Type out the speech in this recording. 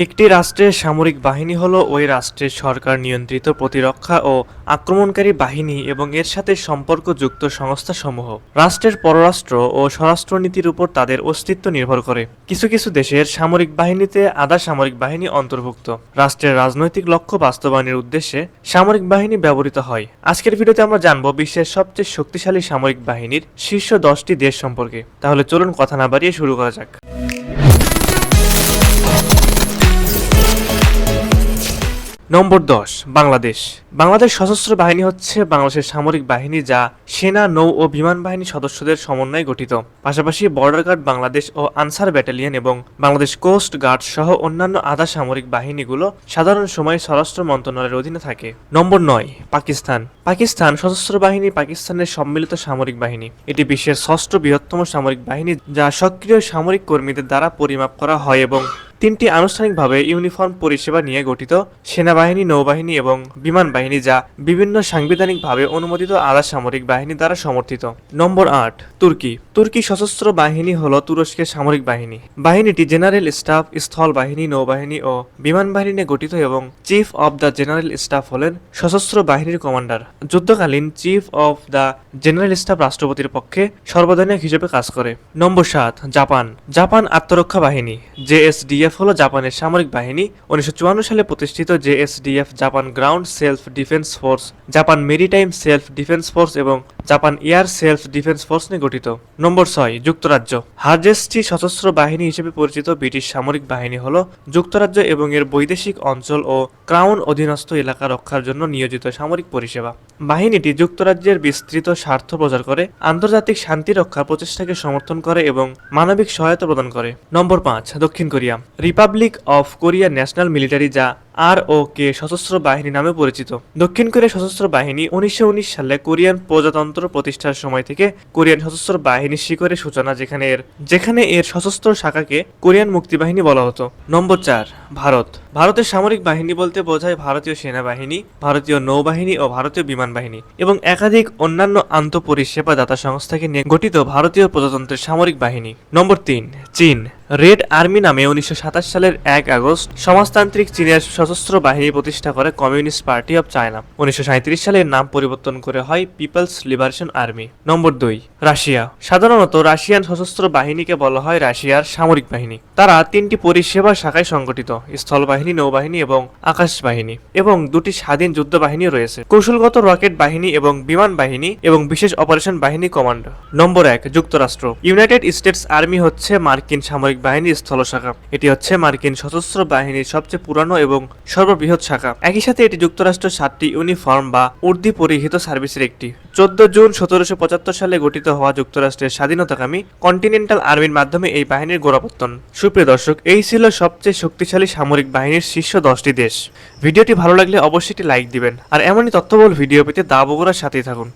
একটি রাষ্ট্রের সামরিক বাহিনী হলো ওই রাষ্ট্রের সরকার নিয়ন্ত্রিত প্রতিরক্ষা ও আক্রমণকারী বাহিনী এবং এর সাথে সম্পর্কযুক্ত সংস্থাসমূহ। রাষ্ট্রের পররাষ্ট্র ও স্বরাষ্ট্রনীতির উপর তাদের অস্তিত্ব নির্ভর করে। কিছু কিছু দেশের সামরিক বাহিনীতে আধা সামরিক বাহিনী অন্তর্ভুক্ত। রাষ্ট্রের রাজনৈতিক লক্ষ্য বাস্তবায়নের উদ্দেশ্যে সামরিক বাহিনী ব্যবহৃত হয়। আজকের ভিডিওতে আমরা জানব বিশ্বের সবচেয়ে শক্তিশালী সামরিক বাহিনীর শীর্ষ 10টি দেশ সম্পর্কে। তাহলে চলুন কথা না বাড়িয়ে শুরু করা যাক। নম্বর 10, বাংলাদেশ। বাংলাদেশ সশস্ত্র বাহিনী হচ্ছে বাংলাদেশের সামরিক বাহিনী যা সেনা, নৌ ও বিমান বাহিনী সদস্যদের সমন্বয়ে গঠিত। পাশাপাশি বর্ডার গার্ড বাংলাদেশ ও আনসার ব্যাটালিয়ন এবং বাংলাদেশ কোস্ট গার্ড সহ অন্যান্য আধা সামরিক বাহিনীগুলো সাধারণ সময়ে স্বরাষ্ট্র মন্ত্রণালয়ের অধীনে থাকে। নম্বর 9, পাকিস্তান। পাকিস্তান সশস্ত্র বাহিনী পাকিস্তানের সম্মিলিত সামরিক বাহিনী। এটি বিশ্বের 6ষ্ঠ বৃহত্তম সামরিক বাহিনী যা সক্রিয় সামরিক কর্মীদের দ্বারা পরিমাপ করা হয় এবং তিনটি আনুষ্ঠানিকভাবে ইউনিফর্ম পরিষেবা নিয়ে গঠিত সেনাবাহিনী, নৌবাহিনী এবং বিমান বাহিনী যা বিভিন্ন সাংবিধানিকভাবে অনুমোদিত আধা সামরিক বাহিনী দ্বারা সমর্থিত। নম্বর 8, তুর্কি। তুর্কি সশস্ত্র বাহিনী হল তুরস্কের সামরিক বাহিনী। বাহিনীটি জেনারেল স্টাফ, স্থল বাহিনী, নৌবাহিনী ও বিমান বাহিনী নিয়ে গঠিত এবং chief of the general staff হলেন সশস্ত্র বাহিনীর কমান্ডার। যুদ্ধকালীন chief of the general staff রাষ্ট্রপতির পক্ষে সর্বাধিনায়ক হিসেবে কাজ করে। নম্বর 7, জাপান। জাপান আত্মরক্ষা বাহিনী JSDF হলো জাপানের সামরিক বাহিনী। 1954 সালে প্রতিষ্ঠিত JSDF Japan ground self defence force, Japan maritime self defence force এবং Japan air self defence force নিয়ে গঠিত। নম্বর 6, যুক্তরাজ্য। হার্জেস্টি সশস্ত্র বাহিনী হিসেবে পরিচিত ব্রিটিশ সামরিক বাহিনী হল যুক্তরাজ্য এবং এর বৈদেশিক অঞ্চল ও ক্রাউন অধীনস্থ এলাকা রক্ষার জন্য নিয়োজিত সামরিক পরিষেবা। বাহিনীটি যুক্তরাজ্যের বিস্তৃত স্বার্থ প্রচার করে, আন্তর্জাতিক শান্তি রক্ষার প্রচেষ্টাকে সমর্থন করে এবং মানবিক সহায়তা প্রদান করে। নম্বর 5, দক্ষিণ Korea. Republic of Korea national military যা ROK সশস্ত্র বাহিনী নামে পরিচিত। দক্ষিণ কোরিয়া সশস্ত্র বাহিনী 1919 সালে কোরিয়ান প্রজাতন্ত্র প্রতিষ্ঠার সময় থেকে কোরিয়ান সশস্ত্র বাহিনীর শিকড়ের সূচনা, যেখানে এর সশস্ত্র শাখাকে কোরিয়ান মুক্তিবাহিনী বলা হতো। নম্বর 4, ভারত। ভারতের সামরিক বাহিনী বলতে বোঝায় ভারতীয় সেনাবাহিনী, ভারতীয় নৌবাহিনী ও ভারতীয় বিমান বাহিনী এবং একাধিক অন্যান্য আন্তঃপরিষেবা দাতা সংস্থাকে নিয়ে গঠিত ভারতীয় প্রজাতন্ত্রের সামরিক বাহিনী। নম্বর 3, চীন। রেড আর্মি নামে 1927 সালের 1 আগস্ট সমাজতান্ত্রিক চীনের সশস্ত্র বাহিনী প্রতিষ্ঠা করে কমিউনিস্ট পার্টি অব চায়না। 1937 সালে নাম পরিবর্তন করে হয় পিপলস লিবারেশন আর্মি। নম্বর 2, রাশিয়া। সাধারণত রাশিয়ান সশস্ত্র বাহিনীকে বলা হয় রাশিয়ার সামরিক বাহিনী। তারা 3টি পরিষেবা শাখায় সংগঠিত: স্থল বাহিনী, নৌবাহিনী এবং আকাশ বাহিনী, এবং 2টি স্বাধীন যুদ্ধ বাহিনীও রয়েছে: কৌশলগত রকেট বাহিনী এবং বিমান বাহিনী এবং বিশেষ অপারেশন বাহিনী কমান্ড। নম্বর 1, যুক্তরাষ্ট্র। ইউনাইটেড স্টেটস আর্মি হচ্ছে মার্কিন সামরিক বাহিনীর স্থল শাখা। এটি হচ্ছে মার্কিন সশস্ত্র বাহিনীর সবচেয়ে পুরানো এবং সর্ববৃহৎ শাখা। একই সাথে এটি যুক্তরাষ্ট্রের 7টি ইউনিফর্ম বা উর্দি পরিহিত সার্ভিসের একটি। 14 জুন 1775 সালে গঠিত হওয়া যুক্তরাষ্ট্রের স্বাধীনতাকামী কন্টিনেন্টাল আর্মির মাধ্যমে এই বাহিনীর গোড়াপত্তন। সুপ্রিয় দর্শক, এই ছিল সবচেয়ে শক্তিশালী সামরিক বাহিনীর শীর্ষ 10টি দেশ। ভিডিওটি ভালো লাগলে অবশ্যই একটি লাইক দিবেন আর এমনই তথ্যবহুল ভিডিও পেতে দা বগুড়ার সাথেই থাকুন।